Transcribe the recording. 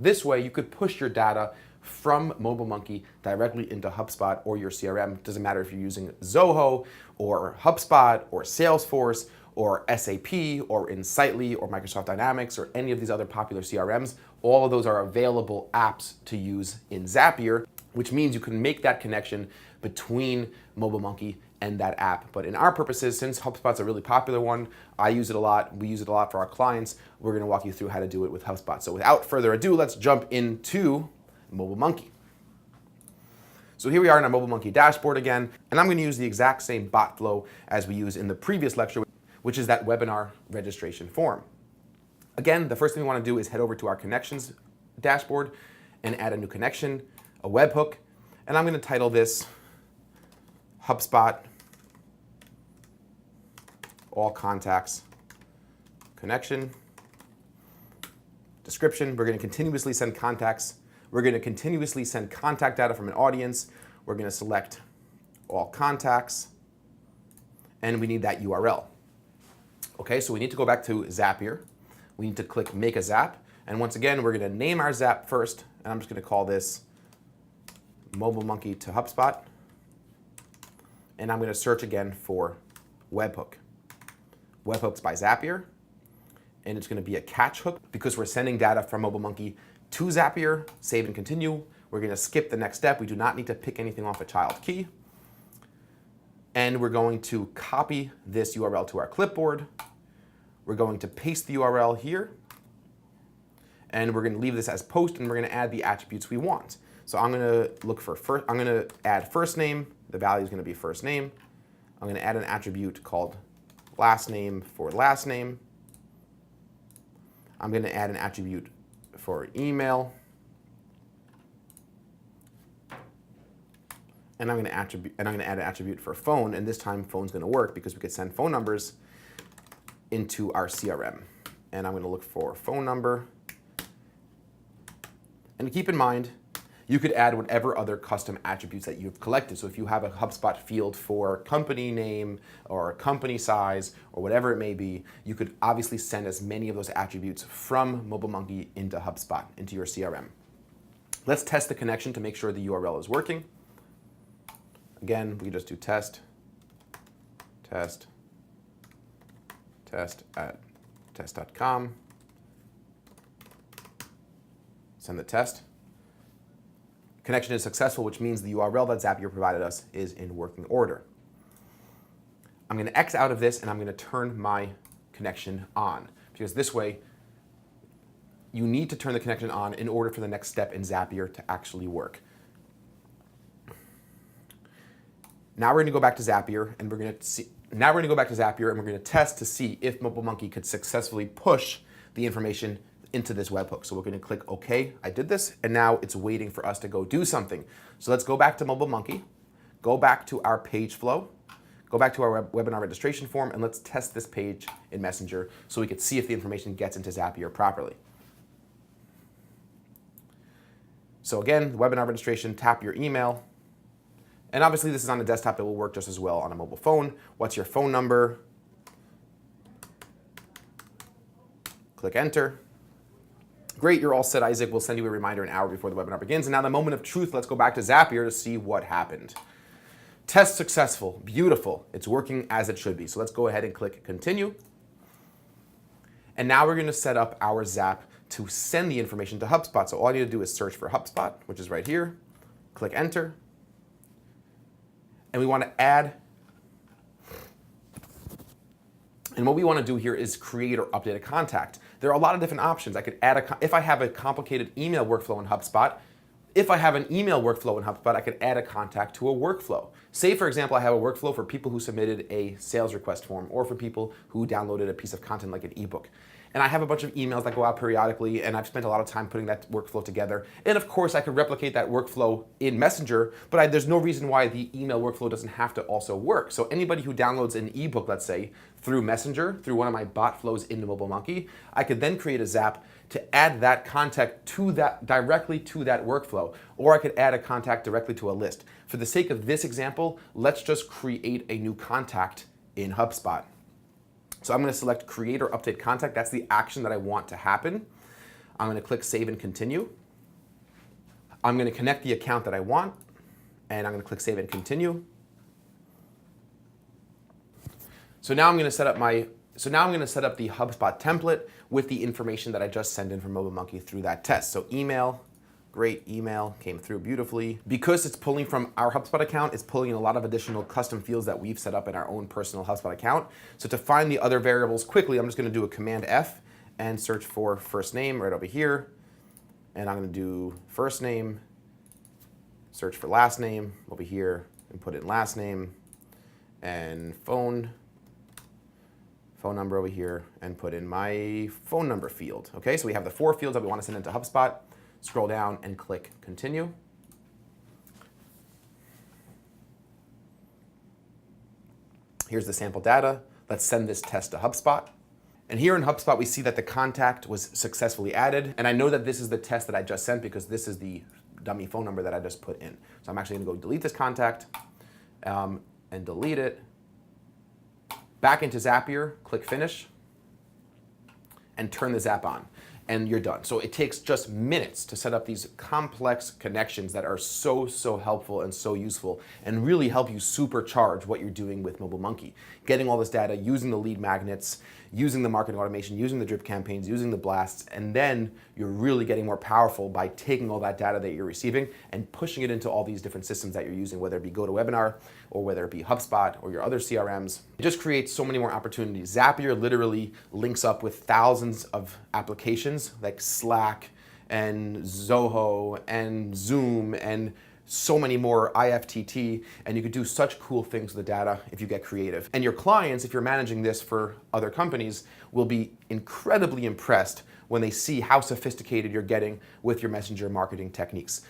This way, you could push your data from MobileMonkey directly into HubSpot or your CRM. It doesn't matter if you're using Zoho or HubSpot or Salesforce or SAP or Insightly or Microsoft Dynamics or any of these other popular CRMs. All of those are available apps to use in Zapier, which means you can make that connection between MobileMonkey and that app. But in our purposes, since HubSpot's a really popular one, I use it a lot, we use it a lot for our clients, we're gonna walk you through how to do it with HubSpot. So without further ado, let's jump into MobileMonkey. So here we are in our MobileMonkey dashboard again, and I'm gonna use the exact same bot flow as we used in the previous lecture, which is that webinar registration form. Again, the first thing we wanna do is head over to our connections dashboard and add a new connection, a webhook, and I'm gonna title this HubSpot All Contacts Connection. Description, we're gonna continuously send contacts. We're gonna continuously send contact data from an audience. We're gonna select all contacts, and we need that URL. Okay, so we need to go back to Zapier. We need to click Make a Zap, and once again, we're gonna name our Zap first, and I'm just gonna call this MobileMonkey to HubSpot, and I'm gonna search again for webhook. Webhooks by Zapier, and it's gonna be a catch hook because we're sending data from MobileMonkey to Zapier, save and continue. We're gonna skip the next step. We do not need to pick anything off a child key. And we're going to copy this URL to our clipboard. We're going to paste the URL here. And we're gonna leave this as post, and we're gonna add the attributes we want. So I'm gonna I'm gonna add first name. The value is gonna be first name. I'm gonna add an attribute called last name for last name. I'm gonna add an attribute for email. And I'm gonna add an attribute for phone, and this time phone's gonna work because we could send phone numbers into our CRM. And I'm gonna look for phone number. And keep in mind, you could add whatever other custom attributes that you've collected. So if you have a HubSpot field for company name or company size or whatever it may be, you could obviously send as many of those attributes from MobileMonkey into HubSpot, into your CRM. Let's test the connection to make sure the URL is working. Again, we just do test at test.com. Send the test. Connection is successful, which means the URL that Zapier provided us is in working order. I'm going to X out of this, and I'm going to turn my connection on, because this way you need to turn the connection on in order for the next step in Zapier to actually work. Now we're going to go back to Zapier, and we're going to test to see if MobileMonkey could successfully push the information into this webhook. So we're going to click OK. I did this, and now it's waiting for us to go do something. So let's go back to MobileMonkey, go back to our page flow, go back to our webinar registration form, and let's test this page in Messenger so we can see if the information gets into Zapier properly. So again, webinar registration, tap your email. And obviously this is on a desktop, it will work just as well on a mobile phone. What's your phone number? Click enter. Great, you're all set, Isaac. We'll send you a reminder an hour before the webinar begins. And now the moment of truth, let's go back to Zapier to see what happened. Test successful, beautiful. It's working as it should be. So let's go ahead and click continue. And now we're gonna set up our Zap to send the information to HubSpot. So all I need to do is search for HubSpot, which is right here. Click enter. And we want to add, and what we want to do here is create or update a contact. There are a lot of different options. I could add if I have a complicated email workflow in HubSpot, I could add a contact to a workflow. Say, for example, I have a workflow for people who submitted a sales request form or for people who downloaded a piece of content like an ebook. And I have a bunch of emails that go out periodically, and I've spent a lot of time putting that workflow together. And of course, I could replicate that workflow in Messenger, but there's no reason why the email workflow doesn't have to also work. So anybody who downloads an ebook, let's say, through Messenger, through one of my bot flows into MobileMonkey, I could then create a Zap to add that contact to directly to that workflow, or I could add a contact directly to a list. For the sake of this example, let's just create a new contact in HubSpot. So I'm going to select create or update contact. That's the action that I want to happen. I'm going to click Save and Continue. I'm going to connect the account that I want, and I'm going to click Save and Continue. So now I'm going to set up the HubSpot template with the information that I just sent in from MobileMonkey through that test. So email, great, email came through beautifully. Because it's pulling from our HubSpot account, it's pulling in a lot of additional custom fields that we've set up in our own personal HubSpot account. So to find the other variables quickly, I'm just going to do a Command F and search for first name right over here. And I'm going to do first name, search for last name over here, and put in last name, and phone number over here, and put in my phone number field. Okay, so we have the 4 fields that we want to send into HubSpot. Scroll down and click Continue. Here's the sample data. Let's send this test to HubSpot. And here in HubSpot, we see that the contact was successfully added. And I know that this is the test that I just sent because this is the dummy phone number that I just put in. So I'm actually going to go delete this contact and delete it. Back into Zapier, click Finish, and turn the Zap on. And you're done. So it takes just minutes to set up these complex connections that are so helpful and so useful and really help you supercharge what you're doing with MobileMonkey. Getting all this data, using the lead magnets, using the marketing automation, using the drip campaigns, using the blasts, and then you're really getting more powerful by taking all that data that you're receiving and pushing it into all these different systems that you're using, whether it be GoToWebinar or whether it be HubSpot or your other CRMs. It just creates so many more opportunities. Zapier literally links up with thousands of applications like Slack and Zoho and Zoom and so many more, IFTT, and you could do such cool things with the data if you get creative. And your clients, if you're managing this for other companies, will be incredibly impressed when they see how sophisticated you're getting with your messenger marketing techniques.